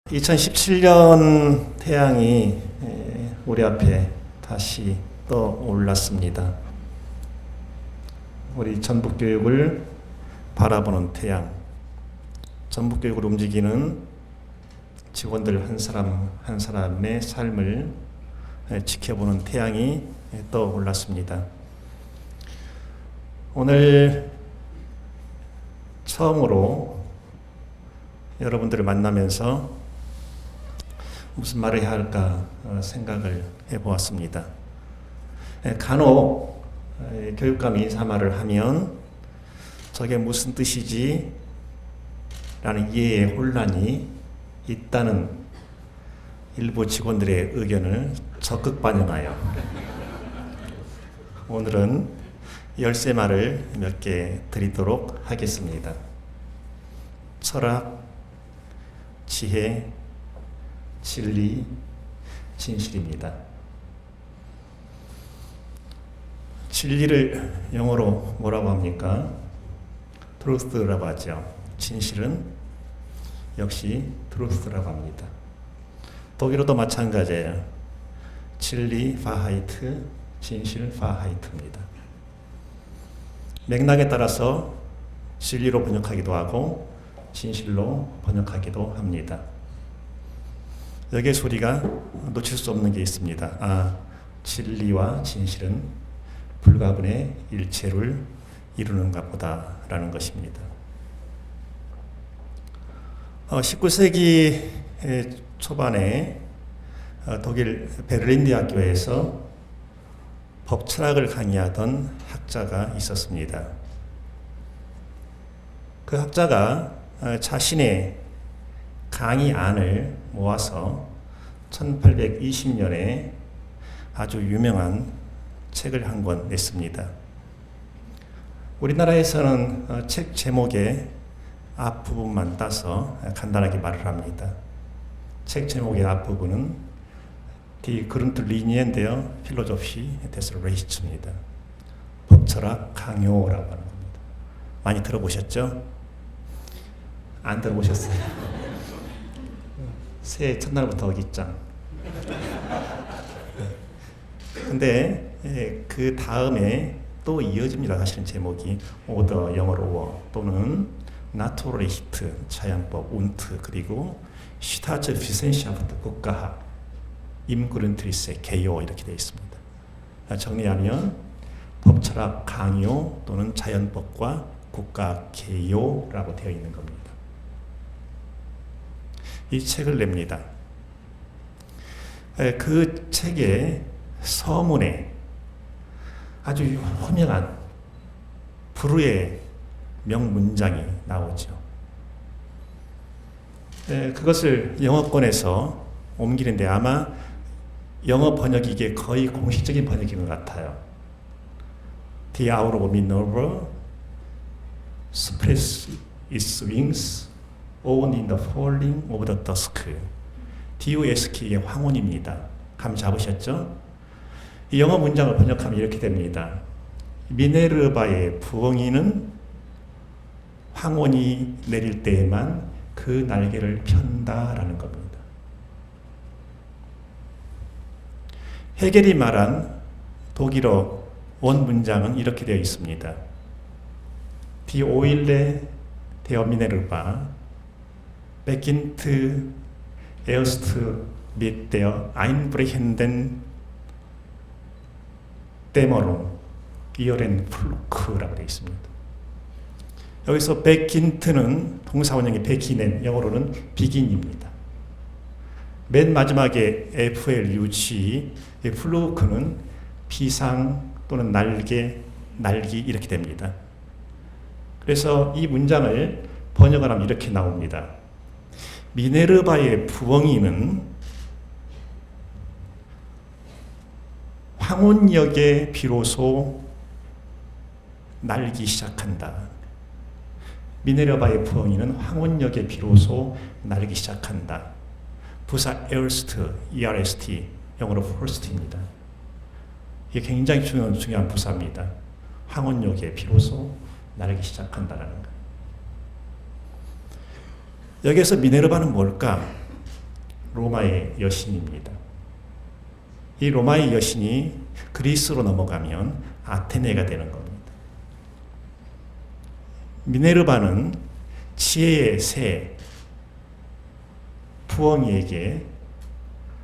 2017년 태양이 우리 앞에 다시 떠올랐습니다. 우리 전북교육을 바라보는 태양, 전북교육을 움직이는 직원들 한 사람 한 사람의 삶을 지켜보는 태양이 떠올랐습니다. 오늘 처음으로 여러분들을 만나면서 무슨 말을 해야 할까 생각을 해보았습니다. 간혹 교육감이 인사말을 하면 저게 무슨 뜻이지? 라는 이해의 혼란이 있다는 일부 직원들의 의견을 적극 반영하여 오늘은 열쇠말을 몇 개 드리도록 하겠습니다. 철학, 지혜, 진리, 진실입니다. 진리를 영어로 뭐라고 합니까? truth라고 하죠. 진실은 역시 truth라고 합니다. 독일어도 마찬가지예요. 진리, 파하이트, 진실, 파하이트입니다. 맥락에 따라서 진리로 번역하기도 하고 진실로 번역하기도 합니다. 여기에서 우리가 놓칠 수 없는 게 있습니다. 진리와 진실은 불가분의 일체를 이루는가 보다라는 것입니다. 19세기 초반에 독일 베를린 대학교에서 법철학을 강의하던 학자가 있었습니다. 그 학자가 자신의 강의안을 모아서 1820년에 아주 유명한 책을 한 권 냈습니다. 우리나라에서는 책 제목의 앞부분만 따서 간단하게 말을 합니다. 책 제목의 앞부분은 Die Grundlinien der Philosophie des Rechts입니다. 법철학 강요라고 하는 겁니다. 많이 들어보셨죠? 안 들어보셨어요? 새해 첫날부터 어깃장. 근데 그 다음에 또 이어집니다. 사실은 제목이 오더 영어로 워 또는 나토레히트 자연법 운트 그리고 슈타츠 비센샤프트 국가학 임그룬트리스의 개요 이렇게 되어 있습니다. 정리하면 법철학 강요 또는 자연법과 국가 개요라고 되어 있는 겁니다. 이 책을 냅니다. 그 책의 서문에 아주 유명한 불후의 명문장이 나오죠. 그것을 영어권에서 옮기는데 아마 영어 번역이 이게 거의 공식적인 번역인 것 같아요. The hour of Minerva spreads its wings on in the falling of the dusk. DUSK의 황혼입니다. 감 잡으셨죠? 이 영어 문장을 번역하면 이렇게 됩니다. 미네르바의 부엉이는 황혼이 내릴 때에만 그 날개를 편다라는 겁니다. 헤겔이 말한 독일어 원 문장은 이렇게 되어 있습니다. Die Eule der Minerva beginnt erst mit der einbrechenden Dämmerung ihren Flug라고 되어 있습니다. 여기서 beginnt는 동사원형의 beginen, 영어로는 begin입니다. 맨 마지막에 FLUG, 플루크는 비상 또는 날개, 날기 이렇게 됩니다. 그래서 이 문장을 번역을 하면 이렇게 나옵니다. 미네르바의 부엉이는 황혼역에 비로소 날기 시작한다. 미네르바의 부엉이는 황혼역에 비로소 날기 시작한다. 부사 erst, ERST, 영어로 first입니다. 이게 굉장히 중요한 부사입니다. 황혼역에 비로소 날기 시작한다라는 거. 여기에서 미네르바는 뭘까? 로마의 여신입니다. 이 로마의 여신이 그리스로 넘어가면 아테네가 되는 겁니다. 미네르바는 지혜의 새, 부엉이에게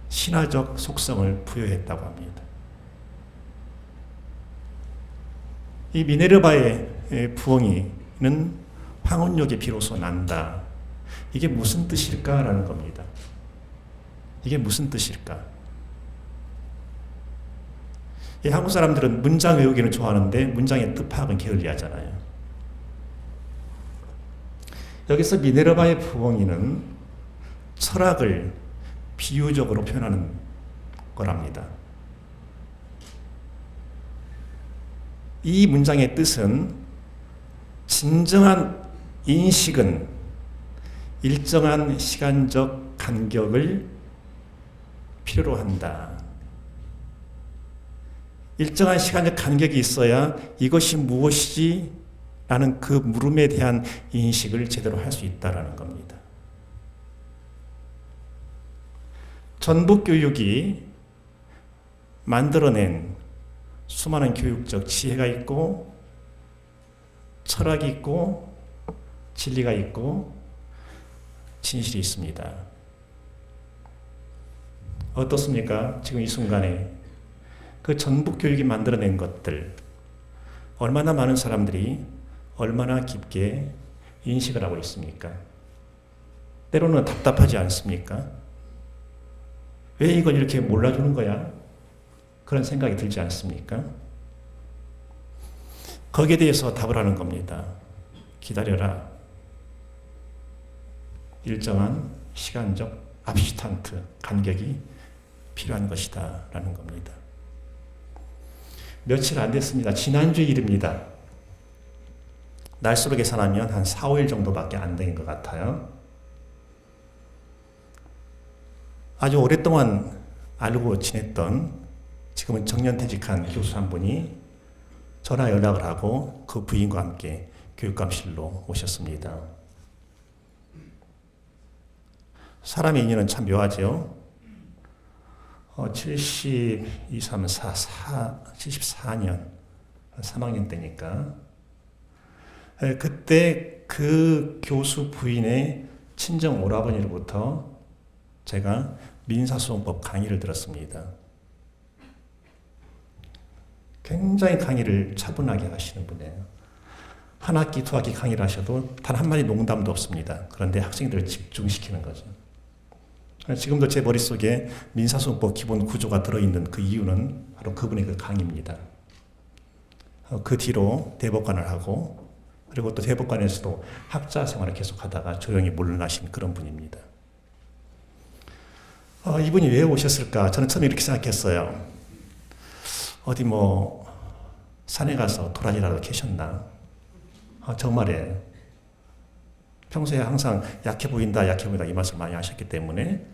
신화적 속성을 부여했다고 합니다. 이 미네르바의 부엉이는 황혼역이 비로소 난다. 이게 무슨 뜻일까라는 겁니다. 이게 무슨 뜻일까? 한국 사람들은 문장 외우기는 좋아하는데 문장의 뜻 파악은 게을리하잖아요. 여기서 미네르바의 부엉이는 철학을 비유적으로 표현하는 거랍니다. 이 문장의 뜻은 진정한 인식은 일정한 시간적 간격을 필요로 한다. 일정한 시간적 간격이 있어야 이것이 무엇이지? 라는 그 물음에 대한 인식을 제대로 할 수 있다는 겁니다. 전북교육이 만들어낸 수많은 교육적 지혜가 있고 철학이 있고 진리가 있고 진실이 있습니다. 어떻습니까? 지금 이 순간에 그 전북교육이 만들어낸 것들 얼마나 많은 사람들이 얼마나 깊게 인식을 하고 있습니까? 때로는 답답하지 않습니까? 왜 이걸 이렇게 몰라주는 거야? 그런 생각이 들지 않습니까? 거기에 대해서 답을 하는 겁니다. 기다려라. 일정한 시간적 압시탄트, 간격이 필요한 것이다 라는 겁니다. 며칠 안 됐습니다. 지난주 일입니다. 날수로 계산하면 한 4, 5일 정도밖에 안 된 것 같아요. 아주 오랫동안 알고 지냈던 지금은 정년퇴직한 교수 한 분이 전화 연락을 하고 그 부인과 함께 교육감실로 오셨습니다. 사람의 인연은 참 묘하죠. 72, 3, 74년 3학년 때니까 그때 그 교수 부인의 친정 오라버니로부터 제가 민사소송법 강의를 들었습니다. 굉장히 강의를 차분하게 하시는 분이에요. 한 학기, 두 학기 강의를 하셔도 단 한마디 농담도 없습니다. 그런데 학생들을 집중시키는 거죠. 지금도 제 머릿속에 민사소송법 기본 구조가 들어있는 그 이유는 바로 그분의 그 강의입니다. 그 뒤로 대법관을 하고 그리고 또 대법관에서도 학자 생활을 계속하다가 조용히 물러나신 그런 분입니다. 이분이 왜 오셨을까? 저는 처음에 이렇게 생각했어요. 어디 산에 가서 도라지라도 캐셨나? 정말이에요. 평소에 항상 약해 보인다 이 말씀 많이 하셨기 때문에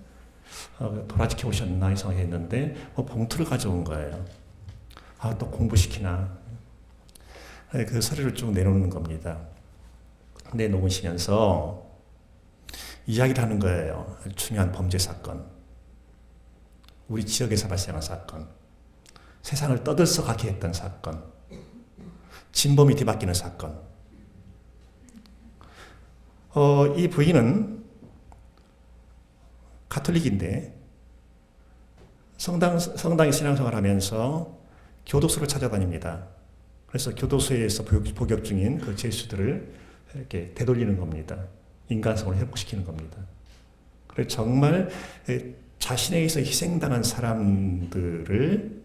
도라지 캐 오셨나 이 생각했는데 봉투를 가져온 거예요. 또 공부시키나? 그 서류를 쭉 내놓는 겁니다. 내놓으시면서 이야기를 하는 거예요. 중요한 범죄 사건. 우리 지역에서 발생한 사건. 세상을 떠들썩하게 했던 사건. 진범이 뒤바뀌는 사건. 이 부인은 가톨릭인데 성당에 신앙생활을 하면서 교도소를 찾아다닙니다. 그래서 교도소에서 복역 중인 그 죄수들을 이렇게 되돌리는 겁니다. 인간성을 회복시키는 겁니다. 그래서 정말 자신에 의해서 희생당한 사람들을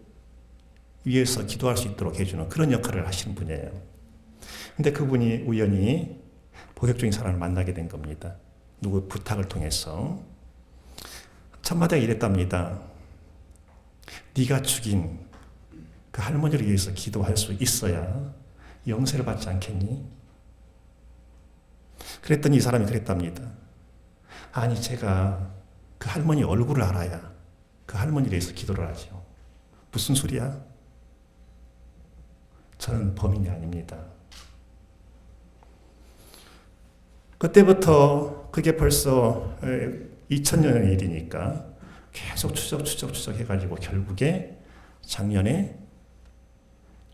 위해서 기도할 수 있도록 해주는 그런 역할을 하시는 분이에요. 근데 그분이 우연히 복역 중인 사람을 만나게 된 겁니다. 누구 부탁을 통해서. 첫마디가 이랬답니다. 네가 죽인 그 할머니를 위해서 기도할 수 있어야 영세를 받지 않겠니? 그랬더니 이 사람이 그랬답니다. 아니 제가 그 할머니 얼굴을 알아야 그 할머니를 위해서 기도를 하죠. 무슨 소리야? 저는 범인이 아닙니다. 그때부터 그게 벌써 2000년의 일이니까 계속 추적 해가지고 결국에 작년에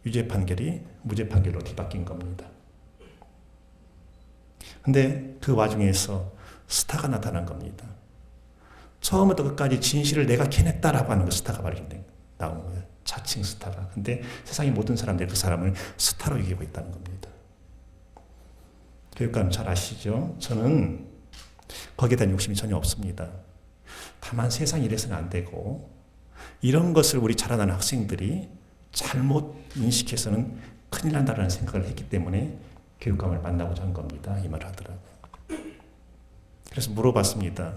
유죄 판결이 무죄 판결로 뒤바뀐 겁니다. 근데 그 와중에서 스타가 나타난 겁니다. 처음부터 끝까지 진실을 내가 캐냈다라고 하는 그 스타가 바로 나온 거예요. 자칭 스타가. 근데 세상의 모든 사람들이 그 사람을 스타로 여기고 있다는 겁니다. 교육감 잘 아시죠? 저는 거기에 대한 욕심이 전혀 없습니다. 다만 세상이 이래서는 안 되고 이런 것을 우리 자라나는 학생들이 잘못 인식해서는 큰일 난다라는 생각을 했기 때문에 교육감을 만나고자 한 겁니다. 이 말을 하더라고요. 그래서 물어봤습니다.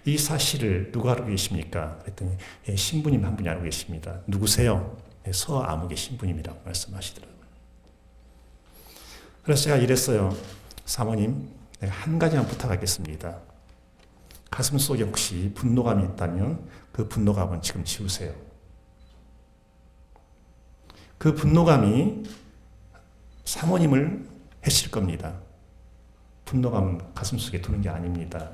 이 사실을 누가 알고 계십니까? 그랬더니 예, 신부님 한 분이 알고 계십니다. 누구세요? 예, 서아무개 신부님이라고 말씀하시더라고요. 그래서 제가 이랬어요. 사모님, 내가 한 가지만 부탁하겠습니다. 가슴 속에 혹시 분노감이 있다면 그 분노감은 지금 지우세요. 그 분노감이 사모님을 해칠 겁니다. 분노감은 가슴속에 두는 게 아닙니다.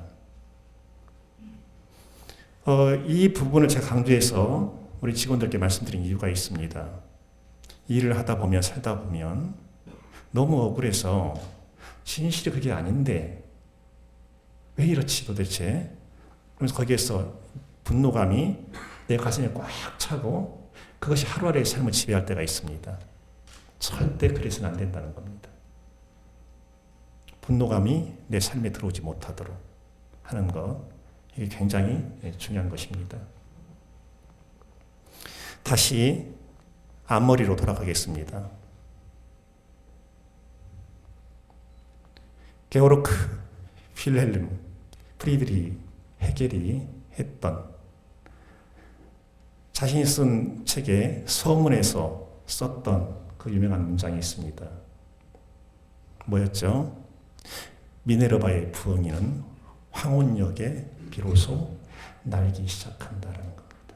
이 부분을 제가 강조해서 우리 직원들께 말씀드린 이유가 있습니다. 일을 하다 보면 살다 보면 너무 억울해서 진실이 그게 아닌데 왜 이렇지 도대체? 그래서 거기에서 분노감이 내 가슴에 꽉 차고 그것이 하루하루의 삶을 지배할 때가 있습니다. 절대 그래서는 안 된다는 겁니다. 분노감이 내 삶에 들어오지 못하도록 하는 것, 이게 굉장히 중요한 것입니다. 다시 앞머리로 돌아가겠습니다. 게오르크 필헬름 프리드리 헤겔이 했던 자신이 쓴 책의 서문에서 썼던 그 유명한 문장이 있습니다. 뭐였죠? 미네르바의 부엉이는 황혼역에 비로소 날기 시작한다라는 겁니다.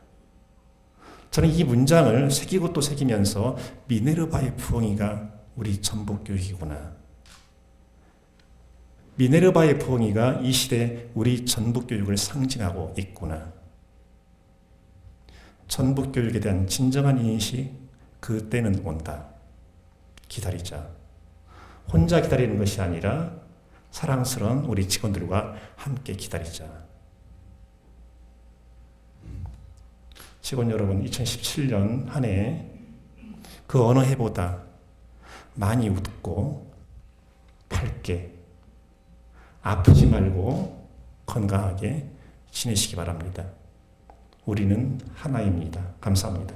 저는 이 문장을 새기고 또 새기면서 미네르바의 부엉이가 우리 전북교육이구나. 미네르바의 부엉이가 이 시대 우리 전북교육을 상징하고 있구나. 전북교육에 대한 진정한 인식, 그때는 온다. 기다리자. 혼자 기다리는 것이 아니라 사랑스러운 우리 직원들과 함께 기다리자. 직원 여러분, 2017년 한 해 그 어느 해보다 많이 웃고 밝게 아프지 말고 건강하게 지내시기 바랍니다. 우리는 하나입니다. 감사합니다.